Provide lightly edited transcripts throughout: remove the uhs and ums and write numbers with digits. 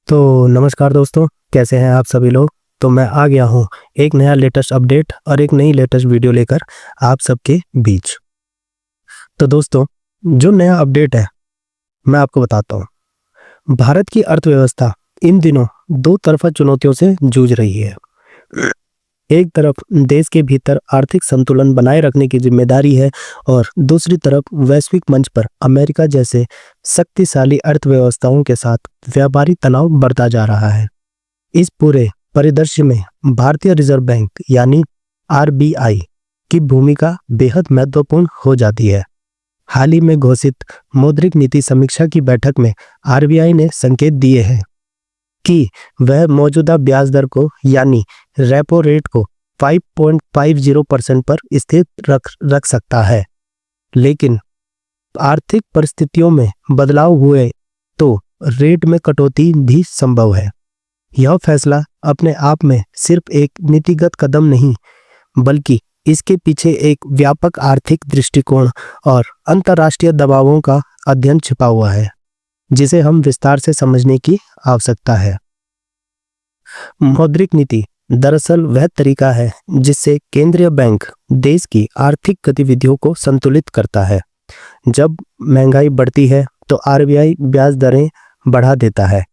तो नमस्कार दोस्तों, कैसे हैं आप सभी लोग। तो मैं आ गया हूँ एक नया लेटेस्ट अपडेट और एक नई लेटेस्ट वीडियो लेकर आप सबके बीच। तो दोस्तों, जो नया अपडेट है मैं आपको बताता हूँ। भारत की अर्थव्यवस्था इन दिनों दो तरफा चुनौतियों से जूझ रही है। एक तरफ देश के भीतर आर्थिक संतुलन बनाए रखने की जिम्मेदारी है और दूसरी तरफ वैश्विक मंच पर अमेरिका जैसे शक्तिशाली अर्थव्यवस्थाओं के साथ व्यापारी तनाव बढ़ता जा रहा है। इस पूरे परिदृश्य में भारतीय रिजर्व बैंक यानी आरबीआई की भूमिका बेहद महत्वपूर्ण हो जाती है। हाल ही में घोषित मौद्रिक नीति समीक्षा की बैठक में आरबीआई ने संकेत दिए हैं कि वह मौजूदा ब्याज दर को यानी रेपो रेट को 5.50% पर स्थिर रख सकता है, लेकिन आर्थिक परिस्थितियों में बदलाव हुए तो रेट में कटौती भी संभव है। यह फैसला अपने आप में सिर्फ एक नीतिगत कदम नहीं, बल्कि इसके पीछे एक व्यापक आर्थिक दृष्टिकोण और अंतर्राष्ट्रीय दबावों का अध्ययन छिपा हुआ है, जिसे हम विस्तार से समझने की आवश्यकता है। मौद्रिक नीति दरअसल वह तरीका है जिससे केंद्रीय बैंक देश की आर्थिक गतिविधियों को संतुलित करता है। जब महंगाई बढ़ती है तो आरबीआई ब्याज दरें बढ़ा देता है,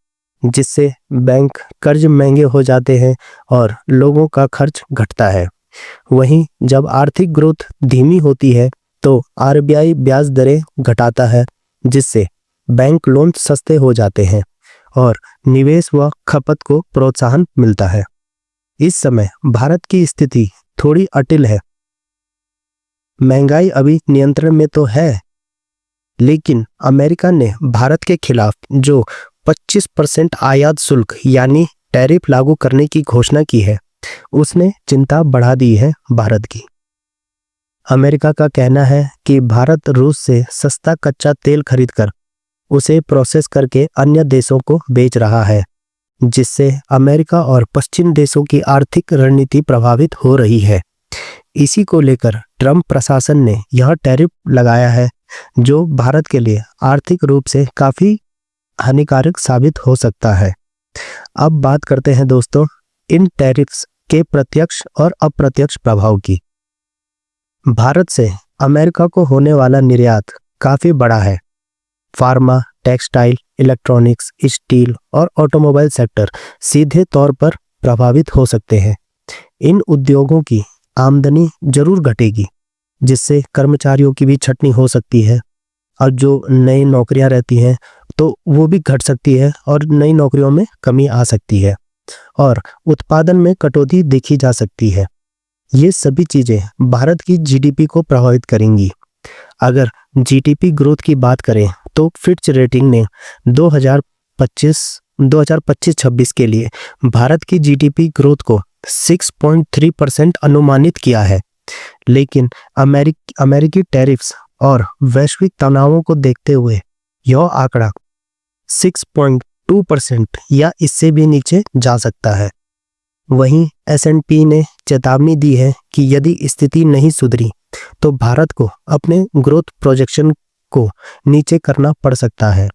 जिससे बैंक कर्ज महंगे हो जाते हैं और लोगों का खर्च घटता है। वहीं जब आर्थिक ग्रोथ धीमी होती है तो आरबीआई ब्याज दरें घटाता है, जिससे बैंक लोन सस्ते हो जाते हैं और निवेश व खपत को प्रोत्साहन मिलता है। इस समय भारत की स्थिति थोड़ी अटल है। महंगाई अभी नियंत्रण में तो है, लेकिन अमेरिका ने भारत के खिलाफ जो 25% आयात शुल्क यानी टैरिफ लागू करने की घोषणा की है, उसने चिंता बढ़ा दी है भारत की। अमेरिका का कहना है कि भारत रूस से सस्ता कच्चा तेल खरीदकर उसे प्रोसेस करके अन्य देशों को बेच रहा है, जिससे अमेरिका और पश्चिम देशों की आर्थिक रणनीति प्रभावित हो रही है। इसी को लेकर ट्रंप प्रशासन ने यह टैरिफ लगाया है, जो भारत के लिए आर्थिक रूप से काफी हानिकारक साबित हो सकता है। अब बात करते हैं दोस्तों इन टैरिफ्स के प्रत्यक्ष और अप्रत्यक्ष प्रभाव की। भारत से अमेरिका को होने वाला निर्यात काफी बड़ा है। फार्मा, टेक्सटाइल, इलेक्ट्रॉनिक्स, स्टील और ऑटोमोबाइल सेक्टर सीधे तौर पर प्रभावित हो सकते हैं। इन उद्योगों की आमदनी जरूर घटेगी, जिससे कर्मचारियों की भी छटनी हो सकती है और जो नई नौकरियां रहती हैं तो वो भी घट सकती है और नई नौकरियों में कमी आ सकती है और उत्पादन में कटौती देखी जा सकती है। ये सभी चीजें भारत की जीडीपी को प्रभावित करेंगी। अगर जीडीपी ग्रोथ की बात करें तो फिच रेटिंग ने 2025-26 के लिए भारत की जीडीपी ग्रोथ को 6.3% अनुमानित किया है, लेकिन अमेरिकी टैरिफ्स और वैश्विक तनावों को देखते हुए यह आंकड़ा 6.2% या इससे भी नीचे जा सकता है। वहीं S&P ने चेतावनी दी है कि यदि स्थिति नहीं सुधरी तो भारत को अपने ग्रोथ प्रोजेक्शन को नीचे करना पड़ सकता है।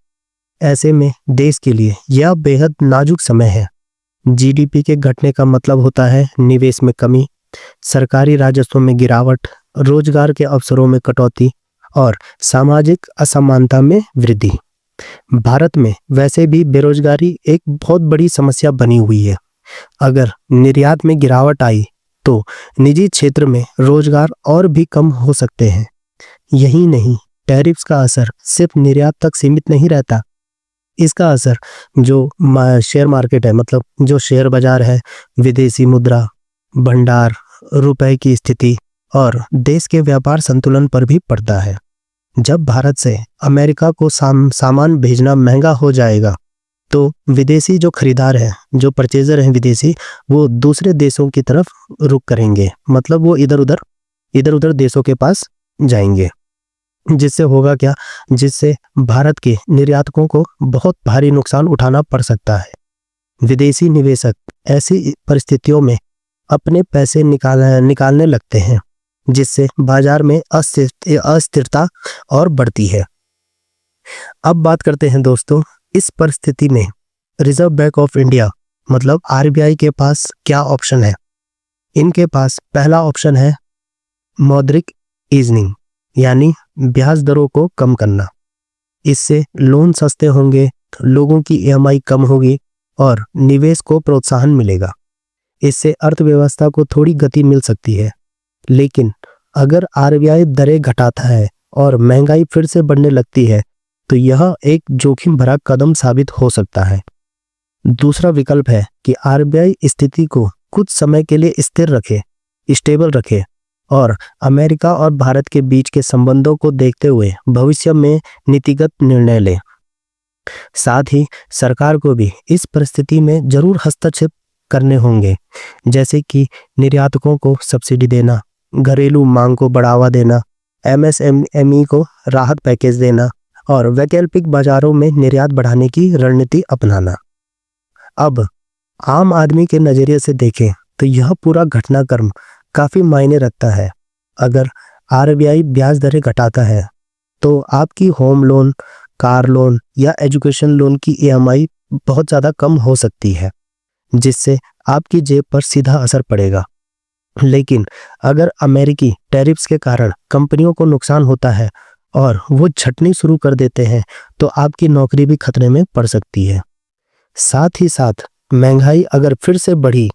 ऐसे में देश के लिए यह बेहद नाजुक समय है। जीडीपी के घटने का मतलब होता है निवेश में कमी, सरकारी राजस्व में गिरावट, रोजगार के अवसरों में कटौती और सामाजिक असमानता में वृद्धि। भारत में वैसे भी बेरोजगारी एक बहुत बड़ी समस्या बनी हुई है। अगर निर्यात में गिरावट आई तो निजी क्षेत्र में रोजगार और भी कम हो सकते हैं। यही नहीं, टैरिफ्स का असर सिर्फ निर्यात तक सीमित नहीं रहता। इसका असर जो शेयर मार्केट है, मतलब जो शेयर बाजार है, विदेशी मुद्रा भंडार, रुपए की स्थिति और देश के व्यापार संतुलन पर भी पड़ता है। जब भारत से अमेरिका को सामान भेजना महंगा हो जाएगा तो विदेशी जो खरीदार हैं, जो परचेजर हैं विदेशी, वो दूसरे देशों की तरफ रुख करेंगे, मतलब वो इधर उधर देशों के पास जाएंगे। जिससे होगा क्या, जिससे भारत के निर्यातकों को बहुत भारी नुकसान उठाना पड़ सकता है। विदेशी निवेशक ऐसी परिस्थितियों में अपने पैसे निकालने लगते हैं, जिससे बाजार में अस्थिरता और बढ़ती है। अब बात करते हैं दोस्तों इस परिस्थिति में रिजर्व बैंक ऑफ इंडिया मतलब आरबीआई के पास क्या ऑप्शन है? इनके पास पहला ऑप्शन है मौद्रिक ईजनिंग, यानी ब्याज दरों को कम करना। इससे लोन सस्ते होंगे, लोगों की ईएमआई कम होगी और निवेश को प्रोत्साहन मिलेगा। इससे अर्थव्यवस्था को थोड़ी गति मिल सकती है। लेकिन अगर आरबीआई दरें घटाता है और महंगाई फिर से बढ़ने लगती है तो यह एक जोखिम भरा कदम साबित हो सकता है। दूसरा विकल्प है कि आरबीआई स्थिति को कुछ समय के लिए स्टेबल रखे और अमेरिका और भारत के बीच के संबंधों को देखते हुए भविष्य में नीतिगत निर्णय ले। साथ ही सरकार को भी इस परिस्थिति में जरूर हस्तक्षेप करने होंगे, जैसे कि निर्यातकों को सब्सिडी देना, घरेलू मांग को बढ़ावा देना, एमएसएमई को राहत पैकेज देना और वैकल्पिक बाजारों में निर्यात बढ़ाने की रणनीति अपनाना। अब आम आदमी के नजरिए से देखें तो यह पूरा घटनाक्रम काफी मायने रखता है। अगर आरबीआई ब्याज दरें घटाता है तो आपकी होम लोन, कार लोन या एजुकेशन लोन की ईएमआई बहुत ज़्यादा कम हो सकती है, जिससे आपकी जेब पर सीधा असर पड़ेगा। लेकिन अगर अमेरिकी टैरिफ्स के कारण कंपनियों को नुकसान होता है और वो छटनी शुरू कर देते हैं तो आपकी नौकरी भी खतरे में पड़ सकती है। साथ ही साथ महंगाई अगर फिर से बढ़ी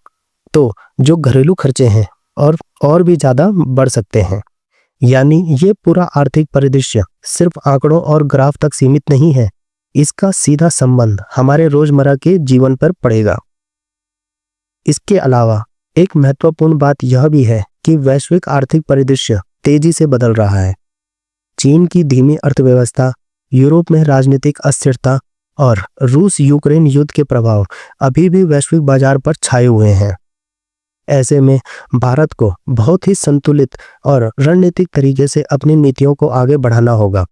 तो जो घरेलू खर्चे हैं और भी ज़्यादा बढ़ सकते हैं। यानी ये पूरा आर्थिक परिदृश्य सिर्फ आंकड़ों और ग्राफ तक सीमित नहीं है, इसका सीधा संबंध हमारे रोजमर्रा के जीवन पर पड़ेगा। इसके अलावा एक महत्वपूर्ण बात यह भी है कि वैश्विक आर्थिक परिदृश्य तेजी से बदल रहा है। चीन की धीमी अर्थव्यवस्था, यूरोप में राजनीतिक अस्थिरता और रूस यूक्रेन युद्ध के प्रभाव अभी भी वैश्विक बाजार पर छाए हुए हैं। ऐसे में भारत को बहुत ही संतुलित और रणनीतिक तरीके से अपनी नीतियों को आगे बढ़ाना होगा।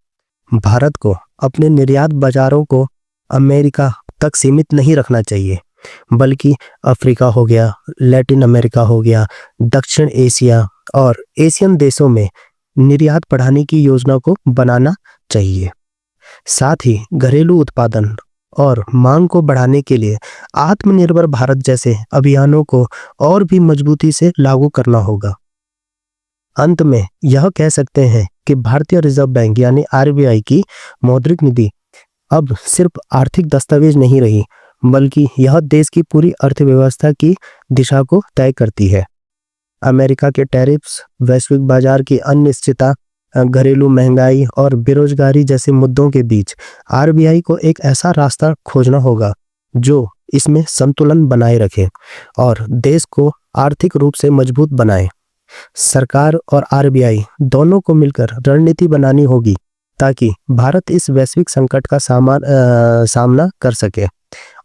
भारत को अपने निर्यात बाजारों को अमेरिका तक सीमित नहीं रखना चाहिए, बल्कि अफ्रीका हो गया, लैटिन अमेरिका हो गया, दक्षिण एशिया और एशियन देशों में निर्यात बढ़ाने की योजना को बनाना चाहिए। साथ ही घरेलू उत्पादन और मांग को बढ़ाने के लिए आत्मनिर्भर भारत जैसे अभियानों को और भी मजबूती से लागू करना होगा। अंत में यह कह सकते हैं कि भारतीय रिजर्व बैंक यानी आरबीआई की मौद्रिक नीति अब सिर्फ आर्थिक दस्तावेज नहीं रही, बल्कि यह देश की पूरी अर्थव्यवस्था की दिशा को तय करती है। अमेरिका के टैरिफ्स, वैश्विक बाजार की अनिश्चितता, घरेलू महंगाई और बेरोजगारी जैसे मुद्दों के बीच आरबीआई को एक ऐसा रास्ता खोजना होगा जो इसमें संतुलन बनाए रखे और देश को आर्थिक रूप से मजबूत बनाए। सरकार और आरबीआई दोनों को मिलकर रणनीति बनानी होगी ताकि भारत इस वैश्विक संकट का सामना कर सके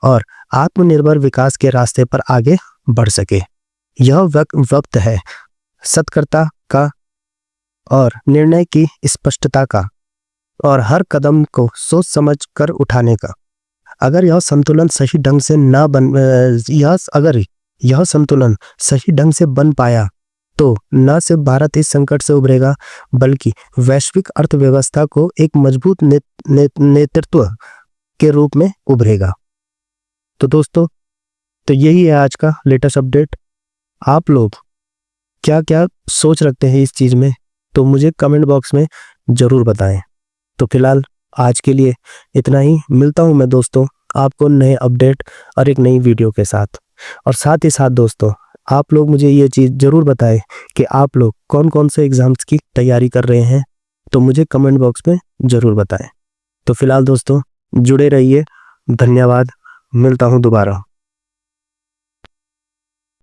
और आत्मनिर्भर विकास के रास्ते पर आगे बढ़ सके। यह वक्त है सतर्कता का और निर्णय की स्पष्टता का और हर कदम को सोच समझ कर उठाने का। अगर यह संतुलन सही ढंग से बन पाया तो न सिर्फ भारत इस संकट से उभरेगा, बल्कि वैश्विक अर्थव्यवस्था को एक मजबूत नेतृत्व के रूप में उभरेगा। तो दोस्तों, तो यही है आज का लेटेस्ट अपडेट। आप लोग क्या क्या सोच रखते हैं इस चीज़ में, तो मुझे कमेंट बॉक्स में ज़रूर बताएं। तो फिलहाल आज के लिए इतना ही। मिलता हूं मैं दोस्तों आपको नए अपडेट और एक नई वीडियो के साथ। और साथ ही साथ दोस्तों, आप लोग मुझे ये चीज़ ज़रूर बताएं कि आप लोग कौन कौन से एग्ज़ाम्स की तैयारी कर रहे हैं, तो मुझे कमेंट बॉक्स में ज़रूर बताएं। तो फिलहाल दोस्तों जुड़े रहिए। धन्यवाद। मिलता हूं दोबारा।